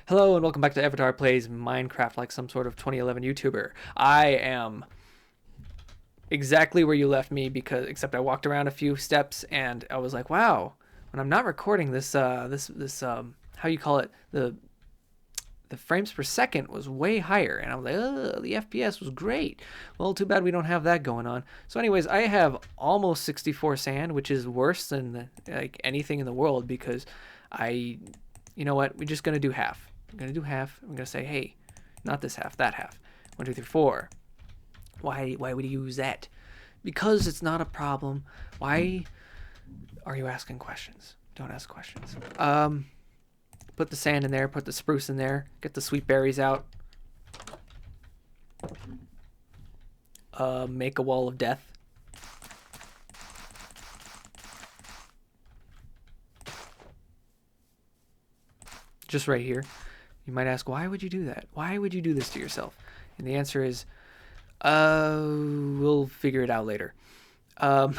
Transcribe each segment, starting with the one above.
Hello and welcome back to Avatar Plays Minecraft like some sort of 2011 YouTuber. I am exactly where you left me except I walked around a few steps and I was like, wow, when I'm not recording this how you call it, the frames per second was way higher, and I was like, oh, the FPS was great. Well, too bad we don't have that going on. So anyways, I have almost 64 sand, which is worse than like anything in the world because you know what, we're just gonna do half. I'm gonna do half. I'm gonna say, hey, not this half, that half. 1, 2, 3, 4. Why would you use that? Because it's not a problem. Why are you asking questions? Don't ask questions. Put the sand in there, put the spruce in there, get the sweet berries out. Make a wall of death. Just right here. You might ask, why would you do that? Why would you do this to yourself? And the answer is, we'll figure it out later. Can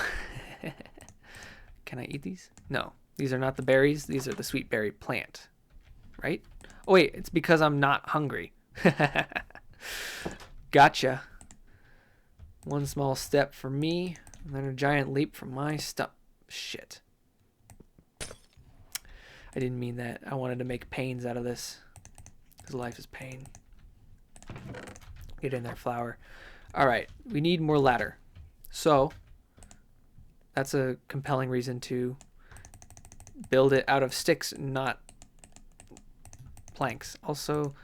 I eat these? No, these are not the berries. These are the sweet berry plant, right? Oh wait, it's because I'm not hungry. Gotcha. One small step for me, and then a giant leap for my stuff. Shit. I didn't mean that. I wanted to make pains out of this. Because life is pain. Get in there, flower. Alright, we need more ladder. So, that's a compelling reason to build it out of sticks, not planks. Also,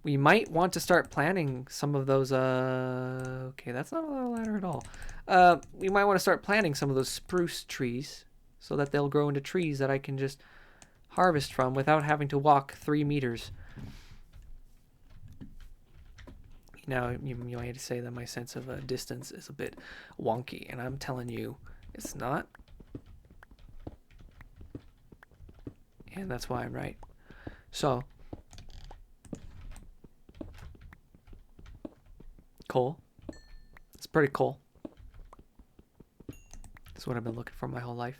we might want to start planting some of those, okay, that's not a lot of ladder at all. We might want to start planting some of those spruce trees so that they'll grow into trees that I can just harvest from without having to walk 3 meters. Now, you might say that my sense of distance is a bit wonky, and I'm telling you, it's not. And that's why I'm right. So, coal. It's pretty cool. That's what I've been looking for my whole life.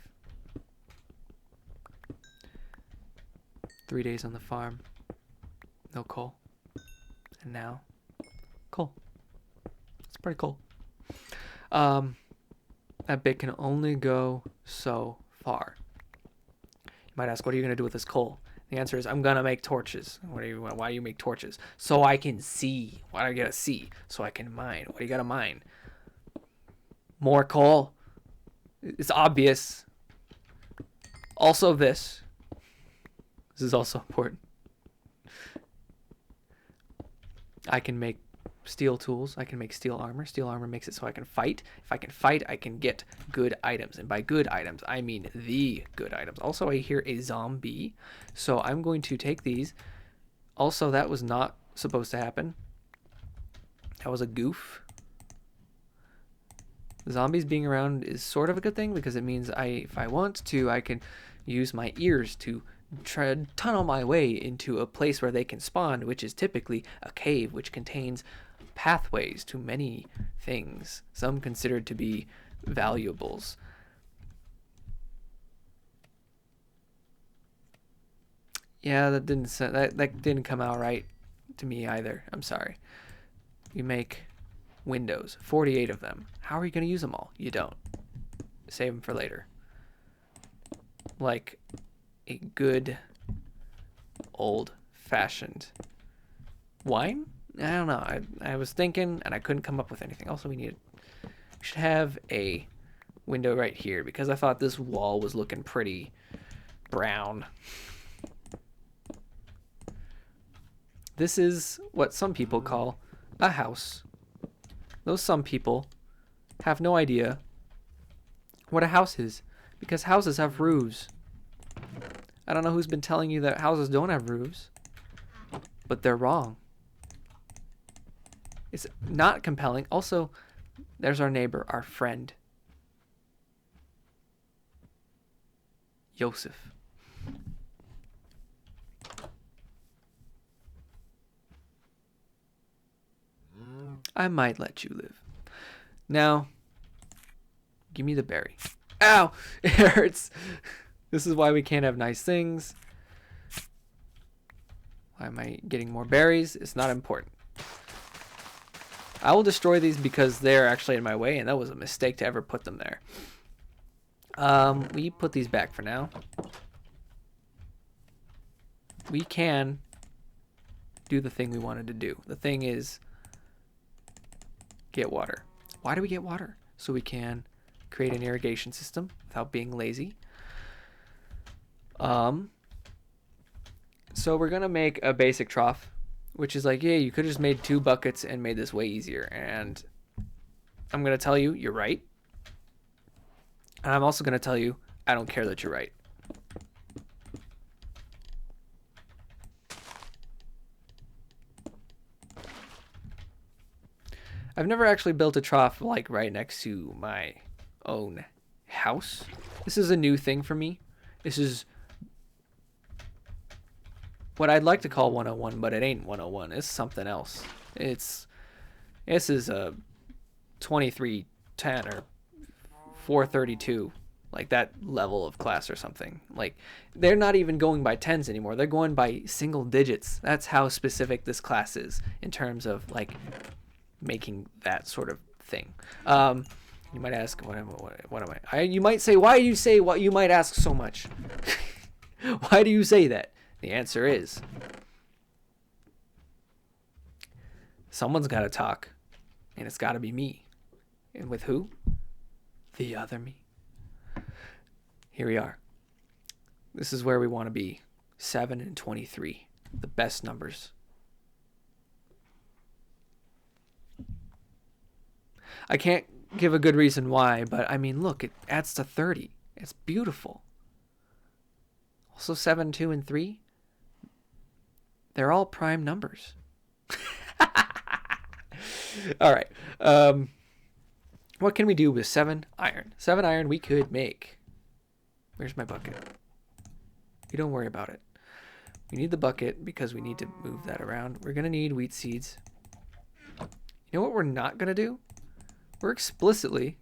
3 days on the farm. No coal. And now, cool. It's pretty cool. That bit can only go so far. You might ask, what are you going to do with this coal? The answer is, I'm going to make torches. Why do you make torches? So I can see. Why do I gotta see? So I can mine. What do you gotta mine? More coal. It's obvious. Also this. This is also important. I can make steel tools. I can make steel armor. Steel armor makes it so I can fight. If I can fight, I can get good items. And by good items, I mean the good items. Also, I hear a zombie. So I'm going to take these. Also, that was not supposed to happen. That was a goof. Zombies being around is sort of a good thing because it means if I want to, I can use my ears to try to tunnel my way into a place where they can spawn, which is typically a cave, which contains pathways to many things, some considered to be valuables. Yeah, that didn't come out right to me either. I'm sorry. You make windows, 48 of them. How are you going to use them all? You don't. Save them for later. Like a good old-fashioned wine? I don't know. I was thinking and I couldn't come up with anything. Also, we should have a window right here because I thought this wall was looking pretty brown. This is what some people call a house. Those some people have no idea what a house is because houses have roofs. I don't know who's been telling you that houses don't have roofs, but they're wrong. It's not compelling. Also, there's our neighbor, our friend, Joseph. I might let you live. Now, give me the berry. Ow! It hurts. This is why we can't have nice things. Why am I getting more berries? It's not important. I will destroy these because they're actually in my way, and that was a mistake to ever put them there. We put these back for now. We can do the thing we wanted to do. The thing is get water. Why do we get water? So we can create an irrigation system without being lazy. So we're gonna make a basic trough, which is like, yeah, you could have just made 2 buckets and made this way easier. And I'm gonna tell you, you're right. And I'm also gonna tell you, I don't care that you're right. I've never actually built a trough like right next to my own house. This is a new thing for me. This is what I'd like to call 101, but it ain't 101. It's something else. This is a 2310 or 432, like that level of class or something. Like they're not even going by tens anymore. They're going by single digits. That's how specific this class is in terms of like making that sort of thing. You might ask, what am I? You might say, why do you say what? You might ask so much. Why do you say that? The answer is, someone's got to talk, and it's got to be me. And with who? The other me. Here we are. This is where we want to be. 7 and 23. The best numbers. I can't give a good reason why, but I mean, look, it adds to 30. It's beautiful. Also 7, 2, and 3. They're all prime numbers. All right. What can we do with 7 iron? 7 iron we could make. Where's my bucket? You don't worry about it. We need the bucket because we need to move that around. We're going to need wheat seeds. You know what we're not going to do? We're explicitly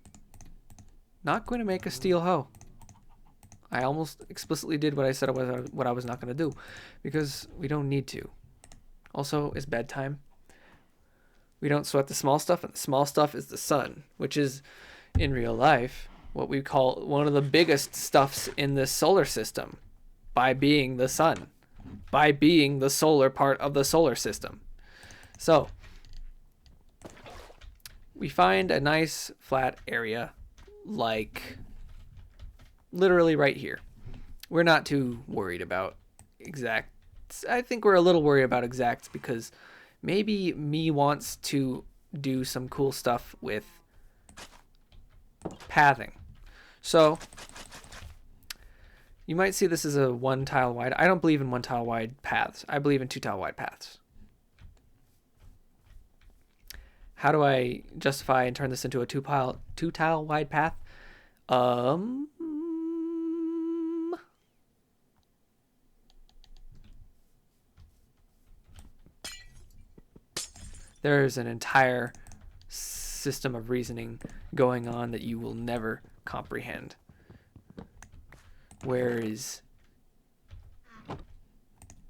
not going to make a steel hoe. I almost explicitly did what I said what I was not going to do because we don't need to. Also, it's bedtime. We don't sweat the small stuff, and the small stuff is the sun, which is, in real life, what we call one of the biggest stuffs in this solar system by being the sun, by being the solar part of the solar system. So, we find a nice flat area like literally right here. We're not too worried about exacts. I think we're a little worried about exacts because maybe me wants to do some cool stuff with pathing. So you might see this as a 1 tile wide. I don't believe in 1 tile wide paths. I believe in 2 tile wide paths. How do I justify and turn this into a 2 tile wide path? There's an entire system of reasoning going on that you will never comprehend. Where is...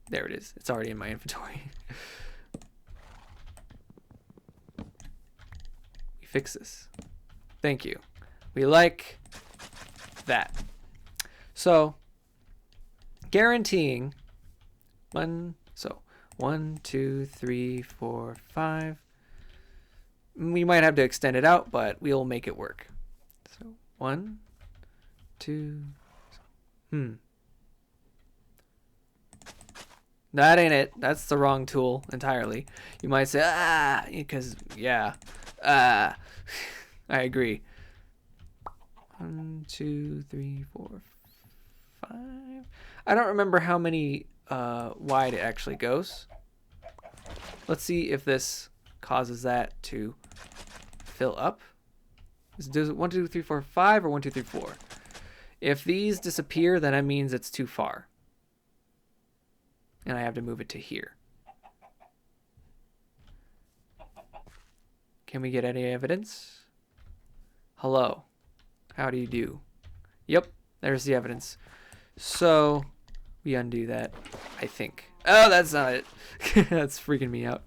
There it is. It's already in my inventory. We fix this. Thank you. We like that. So, guaranteeing 1, 2, 3, 4, 5. We might have to extend it out, but we'll make it work. So 1, 2. That ain't it. That's the wrong tool entirely. You might say, because I agree. 1, 2, 3, 4, 5. I don't remember how many wide it actually goes. Let's see if this causes that to fill up. Does it 1, 2, 3, 4, 5 or 1, 2, 3, 4? If these disappear, then that means it's too far. And I have to move it to here. Can we get any evidence? Hello. How do you do? Yep, there's the evidence. So we undo that, I think. Oh, that's not it. That's freaking me out.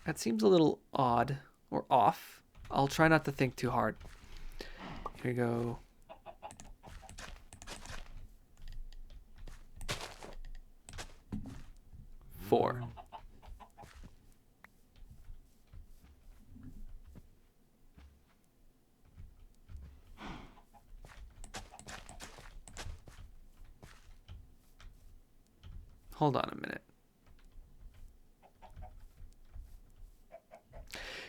That seems a little odd or off. I'll try not to think too hard. Here we go. Four. Hold on a minute.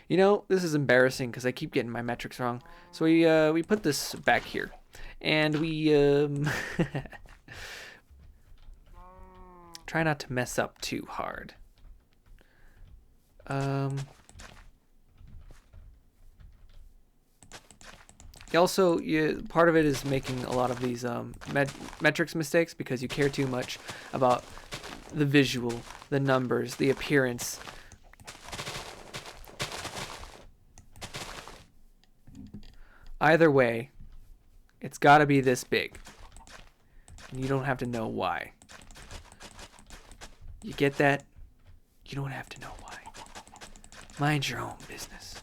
You know, this is embarrassing because I keep getting my metrics wrong. So we put this back here, and we try not to mess up too hard. Also, part of it is making a lot of these metrics mistakes because you care too much about the visual, the numbers, the appearance. Either way, it's got to be this big. And you don't have to know why. You get that? You don't have to know why. Mind your own business.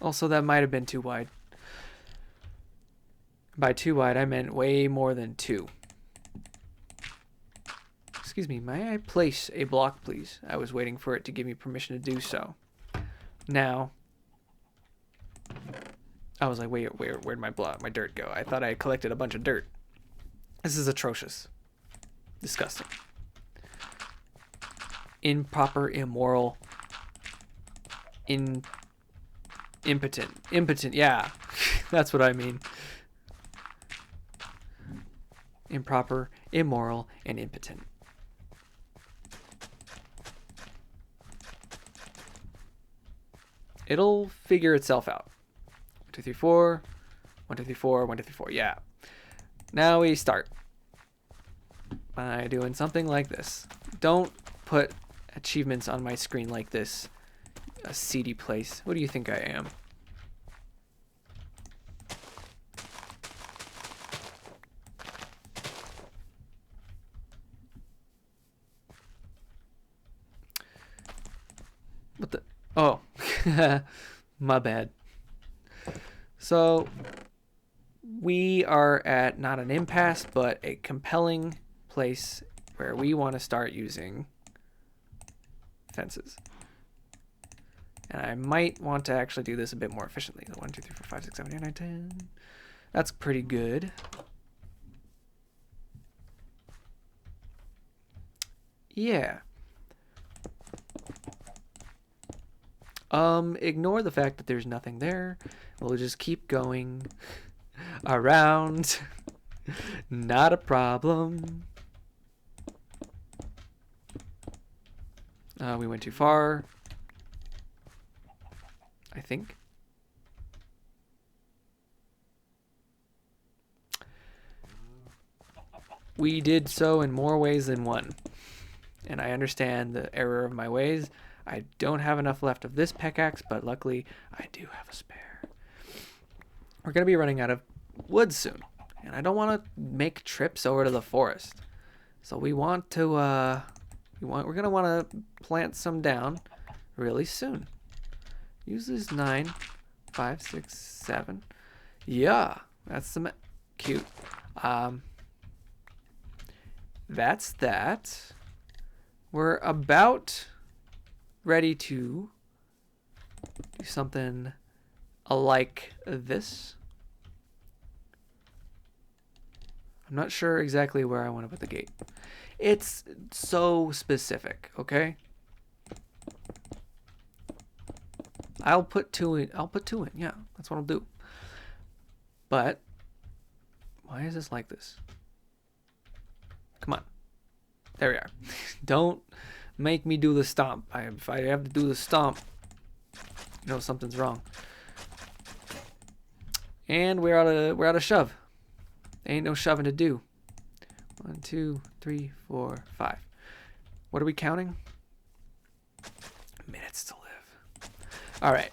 Also, that might have been too wide. By too wide, I meant way more than 2. Excuse me, may I place a block, please? I was waiting for it to give me permission to do so. Now, I was like, wait, where'd my dirt go? I thought I collected a bunch of dirt. This is atrocious. Disgusting. Improper, immoral, impotent. Impotent, yeah. That's what I mean. Improper, immoral, and impotent. It'll figure itself out. 1, 2, 3, 4. 1, 2, 3, 4. 1, 2, 3, 4. Yeah. Now we start by doing something like this. Don't put achievements on my screen like this. A seedy place. What do you think I am? What the? Oh. My bad. So we are at not an impasse, but a compelling place where we want to start using fences. And I might want to actually do this a bit more efficiently. 1, 2, 3, 4, 5, 6, 7, 8, 9, 10. That's pretty good. Yeah. Ignore the fact that there's nothing there. We'll just keep going around. Not a problem. We went too far, I think. We did so in more ways than one. And I understand the error of my ways. I don't have enough left of this pickaxe, but luckily I do have a spare. We're going to be running out of wood soon. And I don't want to make trips over to the forest. So we want to, we're going to want to plant some down really soon. Use this 9, 5, 6, 7. Yeah, that's some cute. That's that. We're about ready to do something like this. I'm not sure exactly where I want to put the gate. It's so specific, okay? I'll put 2 in. I'll put 2 in. Yeah, that's what I'll do. But why is this like this? Come on. There we are. Don't make me do the stomp. If I have to do the stomp, you know something's wrong. And we're out of shove. Ain't no shoving to do. 1, 2, 3, 4, 5. What are we counting? Minutes to live. All right.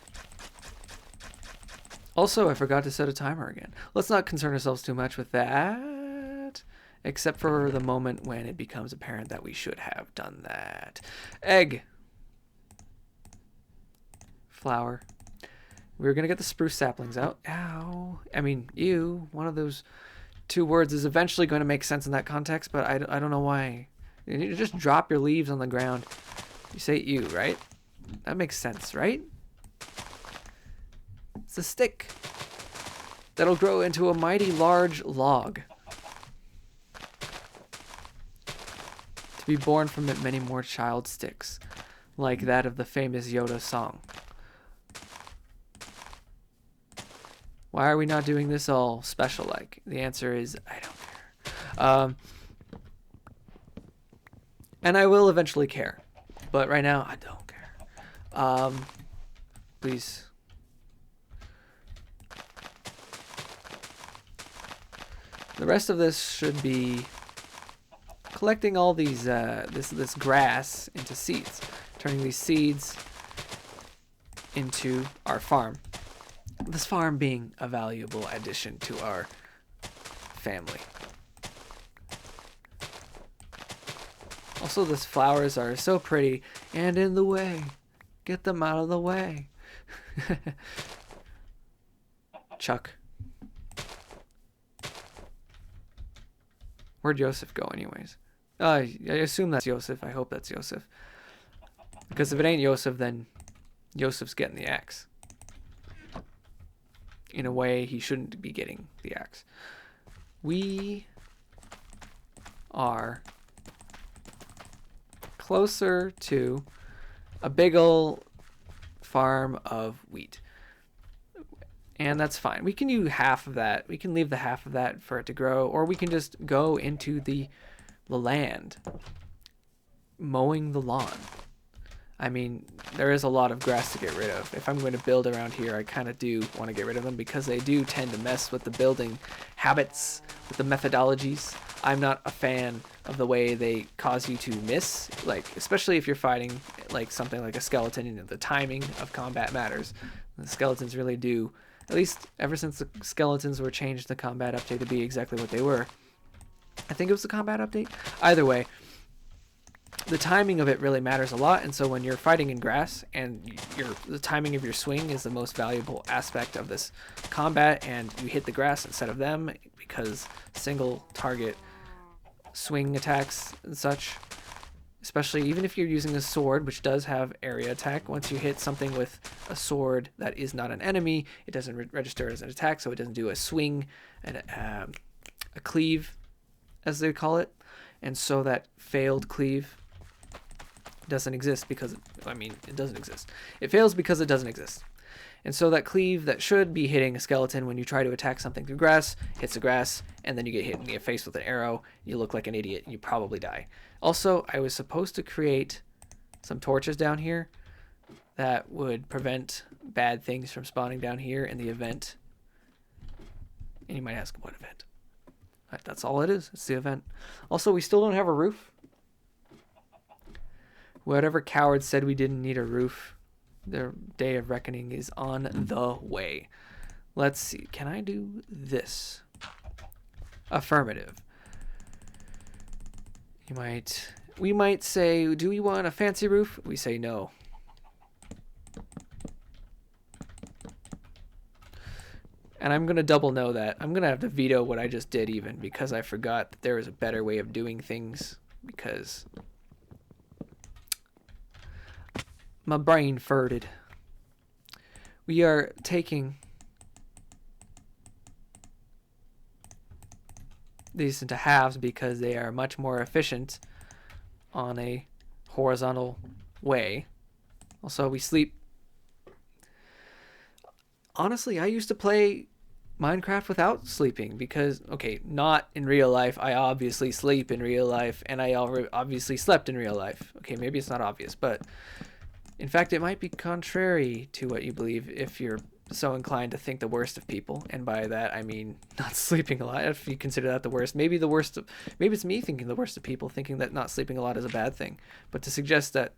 Also, I forgot to set a timer again. Let's not concern ourselves too much with that, except for the moment when it becomes apparent that we should have done that. Egg. Flower. We're going to get the spruce saplings out. Ow. I mean, ew. One of those two words is eventually going to make sense in that context, but I don't know why. You just drop your leaves on the ground. You say ew, right? That makes sense, right? It's a stick that'll grow into a mighty large log, to be born from it many more child sticks, like that of the famous Yoda song. Why are we not doing this all special like? The answer is I don't care. And I will eventually care, but right now I don't care. Please. The rest of this should be collecting all these this grass into seeds, turning these seeds into our farm. This farm being a valuable addition to our family. Also, these flowers are so pretty and in the way. Get them out of the way. Chuck. Where'd Yosef go anyways? I assume that's Yosef. I hope that's Yosef. Because if it ain't Yosef, then Yosef's getting the axe. In a way, he shouldn't be getting the axe. We are closer to a big ol' farm of wheat. And that's fine. We can do half of that. We can leave the half of that for it to grow, or we can just go into the land, mowing the lawn. I mean, there is a lot of grass to get rid of. If I'm going to build around here, I kind of do want to get rid of them because they do tend to mess with the building habits, with the methodologies. I'm not a fan of the way they cause you to miss, like, especially if you're fighting like something like a skeleton. You know, the timing of combat matters. The skeletons really do. At least ever since the skeletons were changed, the combat update to be exactly what they were. I think it was the combat update. Either way, the timing of it really matters a lot. And so when you're fighting in grass and the timing of your swing is the most valuable aspect of this combat, and you hit the grass instead of them because single target swing attacks and such, especially even if you're using a sword, which does have area attack. Once you hit something with a sword that is not an enemy, it doesn't register as an attack, so it doesn't do a swing and a cleave, as they call it. And so that failed cleave doesn't exist because, it doesn't exist. It fails because it doesn't exist. And so that cleave that should be hitting a skeleton when you try to attack something through grass, hits the grass, and then you get hit in the face with an arrow. You look like an idiot and you probably die. Also, I was supposed to create some torches down here that would prevent bad things from spawning down here in the event. And you might ask, what event? That's all it is. It's the event. Also, we still don't have a roof. Whatever coward said we didn't need a roof, their day of reckoning is on the way. Let's see. Can I do this? Affirmative. We might say, do we want a fancy roof? We say no. And I'm going to double no that. I'm going to have to veto what I just did even because I forgot that there was a better way of doing things because my brain farted. We are taking these into halves because they are much more efficient on a horizontal way. Also, we sleep. Honestly, I used to play Minecraft without sleeping because, okay, not in real life. I obviously sleep in real life, and I obviously slept in real life. Okay, maybe it's not obvious, but in fact, it might be contrary to what you believe if you're so inclined to think the worst of people. And by that, I mean not sleeping a lot, if you consider that the worst. Maybe it's me thinking the worst of people, thinking that not sleeping a lot is a bad thing. But to suggest that,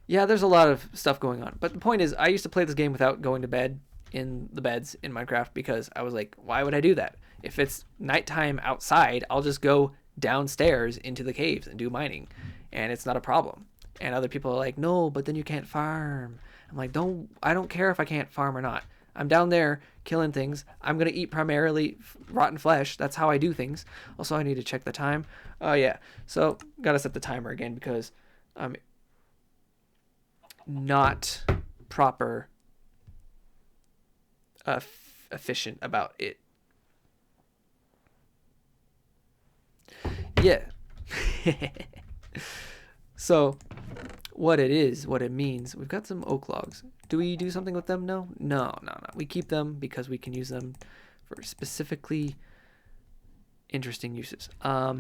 yeah, there's a lot of stuff going on. But the point is, I used to play this game without going to bed in the beds in Minecraft because I was like, why would I do that? If it's nighttime outside, I'll just go downstairs into the caves and do mining, and it's not a problem. And other people are like, no, but then you can't farm. I'm like, I don't care if I can't farm or not. I'm down there killing things. I'm going to eat primarily rotten flesh. That's how I do things. Also, I need to check the time. Oh, yeah. So, got to set the timer again because I'm not proper efficient about it. Yeah. So, what it means, we've got some oak logs. Do we do something with them? No. We keep them because we can use them for specifically interesting uses. I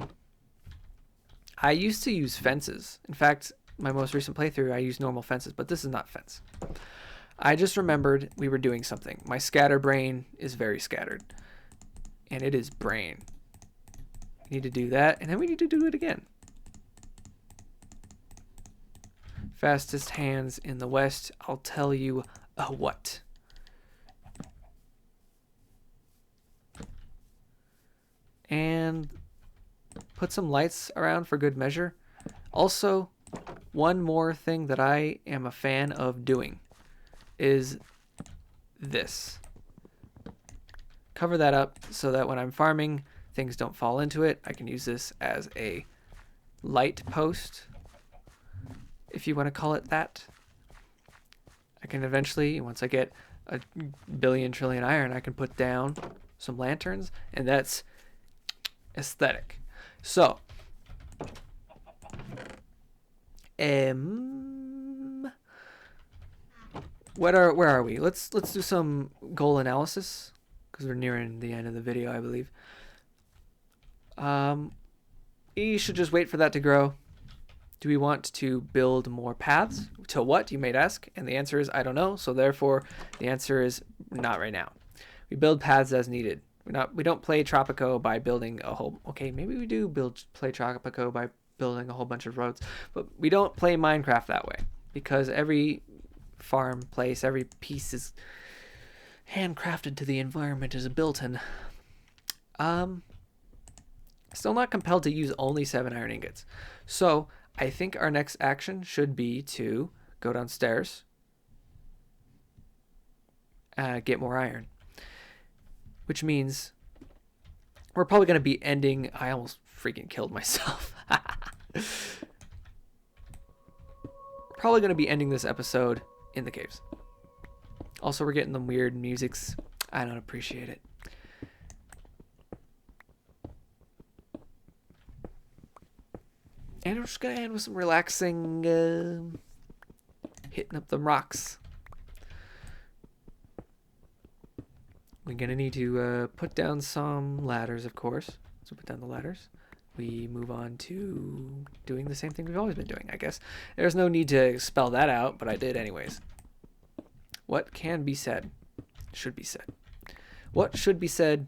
used to use fences. In fact, my most recent playthrough, I used normal fences, but this is not fence. I just remembered we were doing something. My scatter brain is very scattered, and it is brain. We need to do that, and then we need to do it again. Fastest hands in the West, I'll tell you what. And put some lights around for good measure. Also, one more thing that I am a fan of doing is this. Cover that up so that when I'm farming, things don't fall into it. I can use this as a light post, if you want to call it that. I can eventually, once I get a billion trillion iron, I can put down some lanterns, and that's aesthetic. So, where are we? Let's do some goal analysis because we're nearing the end of the video, I believe. You should just wait for that to grow. Do we want to build more paths? To what, you might ask? And the answer is, I don't know. So therefore, the answer is not right now. We build paths as needed. We don't play Tropico by building a whole... Okay, maybe we do play Tropico by building a whole bunch of roads. But we don't play Minecraft that way. Because every farm place, every piece is handcrafted to the environment as a built-in. Still not compelled to use only 7 iron ingots. So... I think our next action should be to go downstairs, get more iron, which means we're probably going to be ending... I almost freaking killed myself. Probably going to be ending this episode in the caves. Also, we're getting the weird musics. I don't appreciate it. And we're just going to end with some relaxing, hitting up the rocks. We're going to need to put down some ladders, of course. So put down the ladders. We move on to doing the same thing we've always been doing, I guess. There's no need to spell that out, but I did anyways. What can be said should be said. What should be said,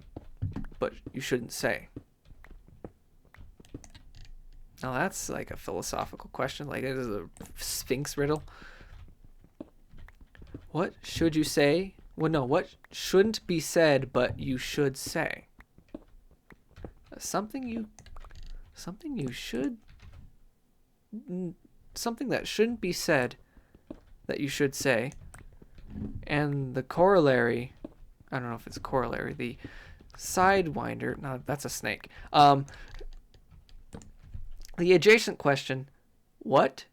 but you shouldn't say? Now that's like a philosophical question, like it is a Sphinx riddle. What should you say? Well, no, what shouldn't be said, but you should say? Something that shouldn't be said that you should say. And the corollary, I don't know if it's a corollary, the sidewinder, no, that's a snake. The adjacent question, what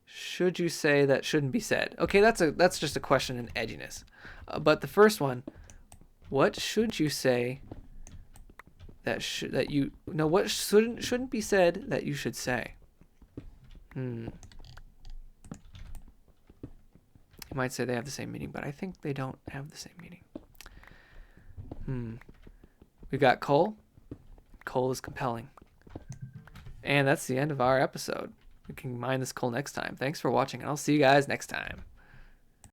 should you say that shouldn't be said? Okay, that's just a question in edginess. But the first one, what should you say what shouldn't be said that you should say? You might say they have the same meaning, but I think they don't have the same meaning. We got coal. Coal is compelling. And that's the end of our episode. We can mine this coal next time. Thanks for watching, and I'll see you guys next time.